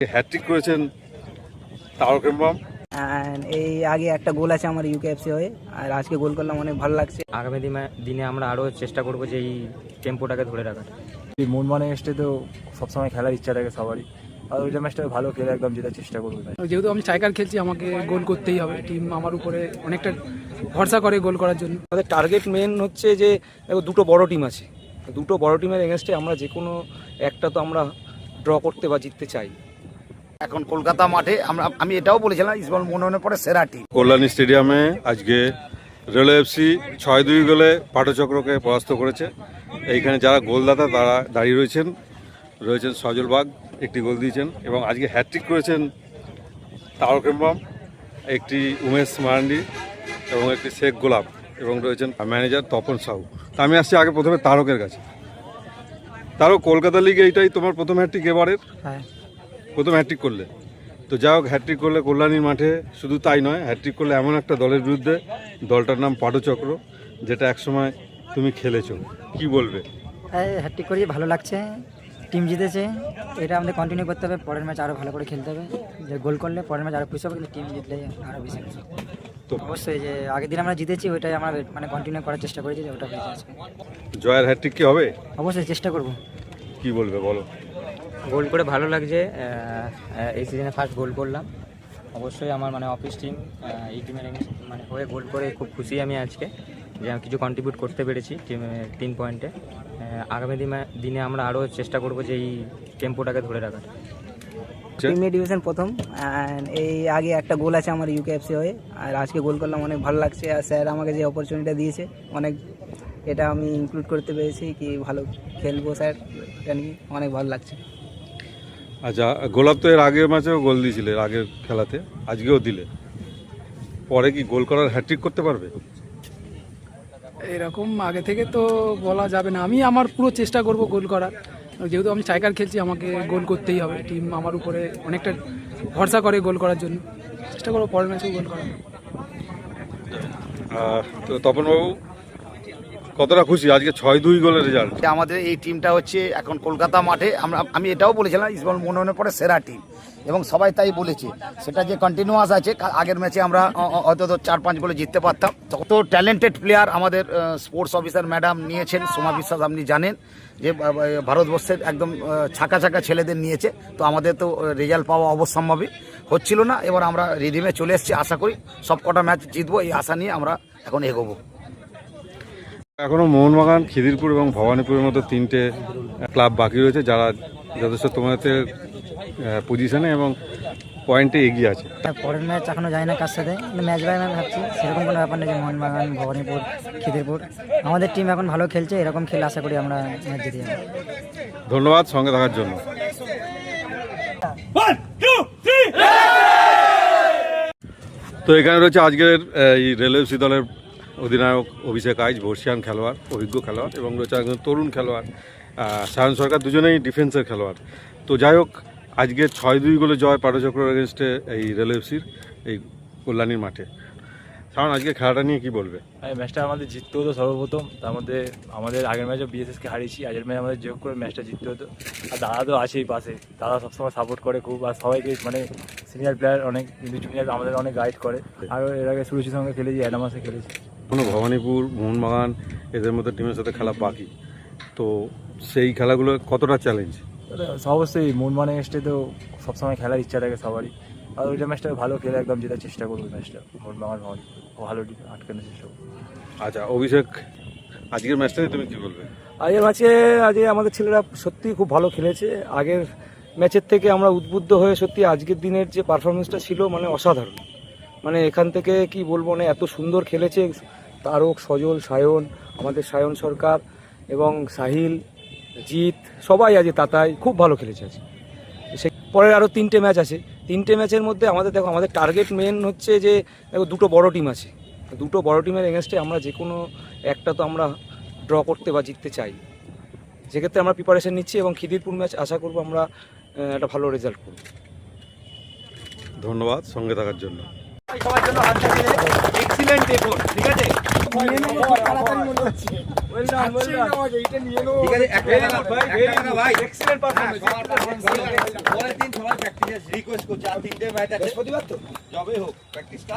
Hat trick করেছেন তারকের বাম। এই আগে একটা গোল আছে আমার ইউকেএফসি হয়ে, আর আজকে গোল করলাম, অনেক ভালো লাগছে। আগামী দিনে আমরা আরও চেষ্টা করব যে এই টেম্পোটাকে ধরে রাখার। মোহনবাগান এসে তো সবসময় খেলার ইচ্ছা থাকে সবারই, আর ওই ম্যাচটা ভালো খেলে একদম জেতার চেষ্টা করবো। যেহেতু আমি স্ট্রাইকার খেলছি, আমাকে গোল করতেই হবে। টিম আমার উপরে অনেকটা ভরসা করে গোল করার জন্য। আমাদের টার্গেট মেন হচ্ছে যে দুটো বড় টিম আছে, দুটো বড় টিমের এগেনস্টে আমরা যে কোনো একটা তো আমরা ড্র করতে বা জিততে চাই। এখন কলকাতা মাঠে আমি এটাও বলেছিলাম ইস্টবেঙ্গল মনোনয়নের পরে সেরা টিম। কল্যাণী স্টেডিয়ামে আজকে রেলওয়ে এফসি 6-2 গোলে পাটচক্রকে পরাস্ত করেছে। এইখানে যারা গোলদাতা তারা দাঁড়িয়ে রয়েছেন সজল বাগ, একটি গোল দিয়েছেন, এবং আজকে হ্যাট্রিক করেছেন তারকের বাম, একটি উমেশ মারান্ডি এবং একটি শেখ গোলাপ, এবং রয়েছেন ম্যানেজার তপন সাহু। তা আমি আসছি আগে প্রথমে তারকের কাছে। তারও কলকাতা লিগে এইটাই তোমার প্রথম হ্যাট্রিক এবারের? হ্যাঁ, প্রথম হ্যাট্রিক করলে তো যাই হোক, হ্যাট্রিক করলে কল্যাণীর মাঠে, শুধু তাই নয়, হ্যাট্রিক করলে এমন একটা দলের বিরুদ্ধে, দলটার নাম পাটচক্র, যেটা একসময় তুমি খেলেছো, কি বলবে? হ্যাট্রিক করি, ভালো লাগছে। টিম জিতেছে, এটা আমাদের কন্টিনিউ করতে হবে। পরের ম্যাচ আরও ভালো করে খেলতে হবে। যে গোল করলে পরের ম্যাচ আরও খুশি হবে, কিন্তু টিম জিতলে আরও বেশি খুশি। তো অবশ্যই যে আগের দিন আমরা জিতেছি, ওইটাই আমরা মানে কন্টিনিউ করার চেষ্টা করেছি, যে ওটা হয়েছে আজকে। জয়ের হ্যাট্রিক কি হবে? অবশ্যই চেষ্টা করব। কি বলবে বলো? গোল করে ভালো লাগছে, এই সিজনে ফার্স্ট গোল করলাম। অবশ্যই আমার অফিস টিম, এই টিমের হয়ে গোল করে খুব খুশি আমি আজকে, যে আমি কিছু কন্ট্রিবিউট করতে পেরেছি টিমের 3 পয়েন্টে। আগামী দিনে আমরা আরও চেষ্টা করব যে এই টেম্পোটাকে ধরে রাখার। প্রিমিয়ার ডিভিশন প্রথম, এই আগে একটা গোল আছে আমার ইউকেএফসি হয়ে, আর আজকে গোল করলাম, অনেক ভালো লাগছে। আর স্যার আমাকে যে অপরচুনিটিটা দিয়েছে, অনেক এটা আমি ইনক্লুড করতে পেরেছি, কি ভালো খেলবো স্যার, এটা নিয়ে অনেক ভালো লাগছে। আচ্ছা, গোলাপ তো এর আগের ম্যাচেও গোল দিয়েছিলে, আগের খেলাতে, আজকেও দিলে, পরে কি গোল করার হ্যাট্রিক করতে পারবে? এরকম আগে থেকে তো বলা যাবে না। আমি আমার পুরো চেষ্টা করব গোল করার। যেহেতু আমি স্ট্রাইকার খেলছি, আমাকে গোল করতেই হবে। টিম আমার উপরে অনেকটা ভরসা করে গোল করার জন্য। চেষ্টা করবো পরের ম্যাচেও গোল করার। তো তপনবাবু, কতটা খুশি আজকে 6-2 গোলের রেজাল্ট? আমাদের এই টিমটা হচ্ছে এখন কলকাতা মাঠে আমি এটাও বলেছিলাম ইস্টবেঙ্গল মনোনয়নের পরে সেরা টিম, এবং সবাই তাই বলেছে। সেটা যে কন্টিনিউয়াস আছে, আগের ম্যাচে আমরা হয়তো 4-5 গোলে জিততে পারতাম। কত ট্যালেন্টেড প্লেয়ার আমাদের স্পোর্টস অফিসার ম্যাডাম নিয়েছেন, সোমা বিশ্বাস, আপনি জানেন যে ভারতবর্ষের একদম ছাকা ছেলেদের নিয়েছে। তো আমাদের তো রেজাল্ট পাওয়া অবশ্যম্ভাবী হচ্ছিল না। এবার আমরা রিদিমে চলে এসেছি, আশা করি সব কটা ম্যাচ জিতবো, এই আশা নিয়ে আমরা এখন এগোবো। এখনও মোহনবাগান, খিদিরপুর এবং ভবানীপুরের মতো 3টে ক্লাব বাকি রয়েছে, যারা যথেষ্ট তোমাদের পজিশনে এবং পয়েন্টে এগিয়ে আছে। পরের ম্যাচ এখনো যায় না কার সাথে, ম্যাচ বাই ম্যাচ ভাবছি। সেরকম কোনো ব্যাপার নেই যে মোহনবাগান, ভবানীপুর, খিদিরপুর, আমাদের টিম এখন ভালো খেলছে। এরকম খেলে আশা করি আমরা ম্যাচ জিতে যাবো। ধন্যবাদ সঙ্গে থাকার জন্য। তো এখানে রয়েছে আজকের এই রেলওয়ে এফসি দলের অধিনায়ক অভিষেক আইচ, বর্ষিয়ান খেলোয়াড়, অভিজ্ঞ খেলোয়াড়, এবং রয়েছে একজন তরুণ খেলোয়াড় সায়ন সরকার, দুজনেই ডিফেন্সের খেলোয়াড়। তো যাই হোক, আজকে 6-2 গোলে জয় পাটচক্র এগেনস্টে এই রেলওয়ে এফসির এই কল্যাণীর মাঠে। সায়ন, আজকে খেলাটা নিয়ে কি বলবে? এই ম্যাচটা আমাদের জিততে হতো সর্বপ্রথম, তার মধ্যে আমাদের আগের ম্যাচে বিএসএসকে হারিয়েছি, আগের ম্যাচে আমাদের যোগ করে ম্যাচটা জিততে হতো। আর দাদা তো আছেই পাশে, দাদা সবসময় সাপোর্ট করে খুব, আর সবাইকে সিনিয়র প্লেয়ার অনেক, কিন্তু জুনিয়র আমাদের অনেক গাইড করে। আর এর আগে সুরুচির সঙ্গে খেলেছি, অ্যাডামাসে খেলেছি। কোনো ভবানীপুর, মোহনবাগান এদের মতো টিমের সাথে খেলা বাকি, তো সেই খেলাগুলো কতটা চ্যালেঞ্জ? অবশ্যই মোহনবাগান এসে তো সবসময় খেলার ইচ্ছা থাকে সবারই, আর ওইটা ম্যাচটা ভালো খেলে একদম জেতার চেষ্টা করবো। ম্যাচটা মোহনবাগান ভালো আটকানোর চেষ্টা করবো। আচ্ছা অভিষেক, আজকের ম্যাচটা নিয়ে তুমি কি বলবে? আগের ম্যাচে আজকে আমাদের ছেলেরা সত্যিই খুব ভালো খেলেছে। আগের ম্যাচের থেকে আমরা উদ্বুদ্ধ হয়ে সত্যি আজকের দিনের যে পারফরমেন্সটা ছিল অসাধারণ। এখান থেকে কি বলবো, এত সুন্দর খেলেছে তারক, সজল, সায়ন, আমাদের সায়ন সরকার এবং সাহিল, জিৎ, সবাই আজ তাতাই খুব ভালো খেলেছে আজ। সেই পরের আরও 3টে ম্যাচ আছে, 3টে ম্যাচের মধ্যে আমাদের টার্গেট মেন হচ্ছে যে দুটো বড় টিম আছে, দুটো বড় টিমের এগেনস্টে আমরা যে কোনো একটা তো আমরা ড্র করতে বা জিততে চাই। সেক্ষেত্রে আমরা প্রিপারেশন নিচ্ছি, এবং খিদিরপুর ম্যাচ আশা করবো আমরা একটা ভালো রেজাল্ট করব। ধন্যবাদ সঙ্গে থাকার জন্য। সবার জন্য এক্সিলেন্ট, ঠিক আছে। রিকোয়েস্ট করছি আর 3টে ম্যাচ আছে, যবে হোক প্র্যাকটিসটা